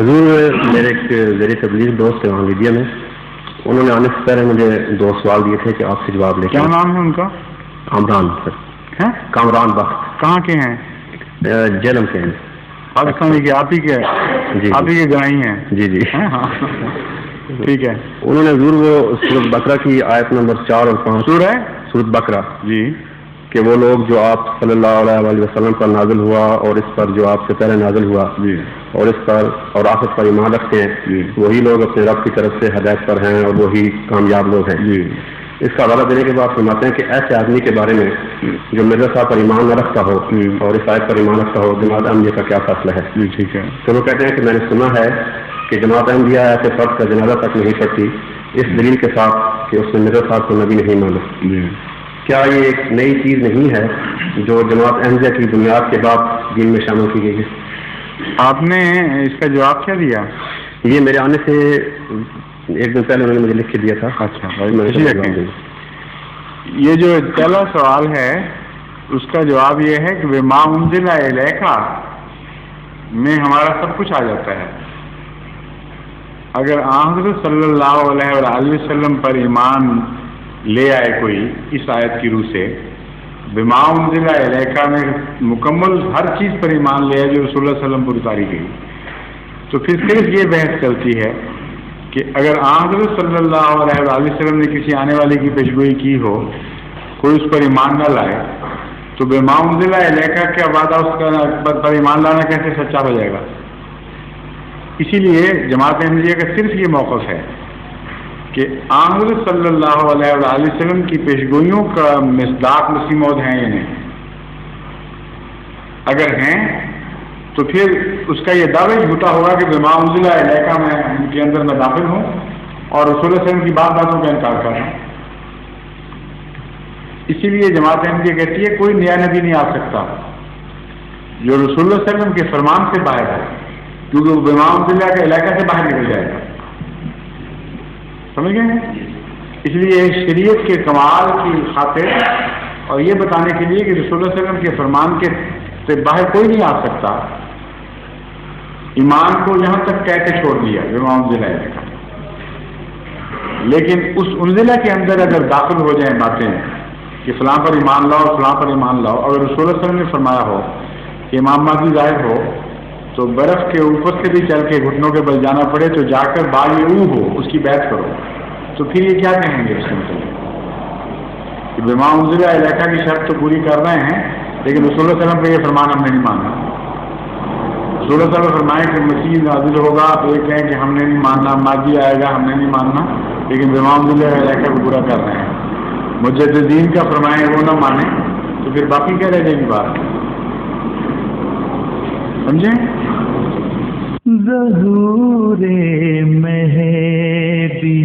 حضور میرے ایک زیر تبلیغ دوست ہیں وہاں لیبیا میں، انہوں نے آنے سے پہلے مجھے 2 سوال دیے تھے کہ آپ سے جواب لے کے. کیا نام ہے ان کا؟ کامران سر. کامران بخت. کہاں کے ہیں؟ جہلم کے ہیں. پاکستانی کے؟ آپ ہی کے؟ جی آپ ہی کے گائی ہیں؟ جی جی ٹھیک ہے. انہوں نے حضور وہ سورۃ بقرہ کی آیت نمبر 4 اور 5 سورۃ بقرہ جی کہ وہ لوگ جو آپ صلی اللہ علیہ وسلم پر نازل ہوا اور اس پر جو آپ سے پہلے نازل ہوا جی اور اس پر اور آخرت پر ایمان رکھتے ہیں جی وہی لوگ اپنے رب کی طرف سے ہدایت پر ہیں اور وہی کامیاب لوگ ہیں. جی اس کا حوالہ دینے کے بعد فرماتے ہیں کہ ایسے آدمی کے بارے میں جو مرزا صاحب پر ایمان نہ رکھتا ہو اور اس آیت پر ایمان رکھتا ہو جماعت احمدیہ کا کیا فیصلہ ہے؟ جی ٹھیک ہے. تو وہ کہتے ہیں کہ میں نے سنا ہے کہ جماعت احمدیہ ایسے فرد کا جنازہ تک نہیں پڑتی اس دلیل کے ساتھ کہ اس نے مرزا صاحب کو نبی نہیں مانا. جی کیا یہ ایک نئی چیز نہیں ہے جو جماعت احمدیہ کی بنیاد کے بعد دین میں شامل کی گئی ہے؟ آپ نے اس کا جواب کیا دیا؟ یہ میرے آنے سے 1 دن پہلے انہوں نے مجھے لکھ کے دیا تھا. اچھا یہ جو پہلا سوال ہے اس کا جواب یہ ہے کہ وما انزل الیک میں ہمارا سب کچھ آ جاتا ہے. اگر حضرت صلی اللہ علیہ وآلہ وسلم پر ایمان لے آئے کوئی اس آیت کی روح سے بما انزل الیک میں مکمل ہر چیز پر ایمان لے آئے جو رسول اللہ صلی اللہ علیہ وسلم پر اتاری گئی، تو پھر صرف یہ بحث چلتی ہے کہ اگر حضرت صلی اللہ علیہ وآلہ وسلم نے کسی آنے والے کی پیشگوئی کی ہو کوئی اس پر ایمان نہ لائے تو بما انزل الیک کا وعدہ اس کا پر ایمان لانا کیسے سچا ہو جائے گا؟ اسی لیے جماعت احمدیہ کا صرف یہ موقف ہے کہ حضرت صلی اللہ علیہ وآلہ وسلم کی پیشگوئیوں کا مصداق مسیح موعود ہیں یا نہیں. اگر ہیں تو پھر اس کا یہ دعوی جھوٹا ہوگا کہ بما انزل الیک میں ان کے اندر میں داخل ہوں اور رسول اللہ صلی اللہ علیہ وسلم کی باتوں کا انکار کر رہا ہوں. اسی لیے جماعت احمدیہ کہتی ہے کوئی نیا نبی نہیں آ سکتا جو رسول اللہ صلی اللہ علیہ وسلم کے فرمان سے باہر ہے، کیونکہ وہ بما انزل کے علاقہ سے باہر نکل جائے گا. سمجھ گئے؟ اس لیے شریعت کے کمال کی خاطر اور یہ بتانے کے لیے کہ رسول اللہ صلی اللہ علیہ وسلم کے فرمان کے سے باہر کوئی نہیں آ سکتا، ایمان کو یہاں تک کہہ کے چھوڑ دیا بما انزل الیک. لیکن اس انزلہ کے اندر اگر داخل ہو جائیں باتیں کہ فلاں پر ایمان لاؤ فلاں پر ایمان لاؤ، اگر رسول اللہ صلی اللہ علیہ وسلم نے فرمایا ہو کہ امام مہدی ظاہر ہو تو برف کے اوپر سے بھی چل کے گھٹنوں کے بل جانا پڑے تو جا کر باغ ہو اس کی بیعت کرو، تو پھر یہ کیا کہیں گے اس کے مطلب کہ بما انزل الیک کی شرط تو پوری کر رہے ہیں لیکن رسول اللہ صلی اللہ علیہ وسلم کا یہ فرمان ہم نے نہیں ماننا. رسول اللہ صلی اللہ علیہ وسلم فرمائے کہ مسیح نازل ہوگا تو یہ کہیں کہ ہم نے نہیں ماننا، مہدی آئے گا ہم نے نہیں ماننا، لیکن بما انزل الیک کو پورا کر رہے ہیں. مجددین کا فرمائے وہ نہ مانے تو پھر باقی کیا رہ جائے گی بات؟ سمجھیں؟ ظہور مہدی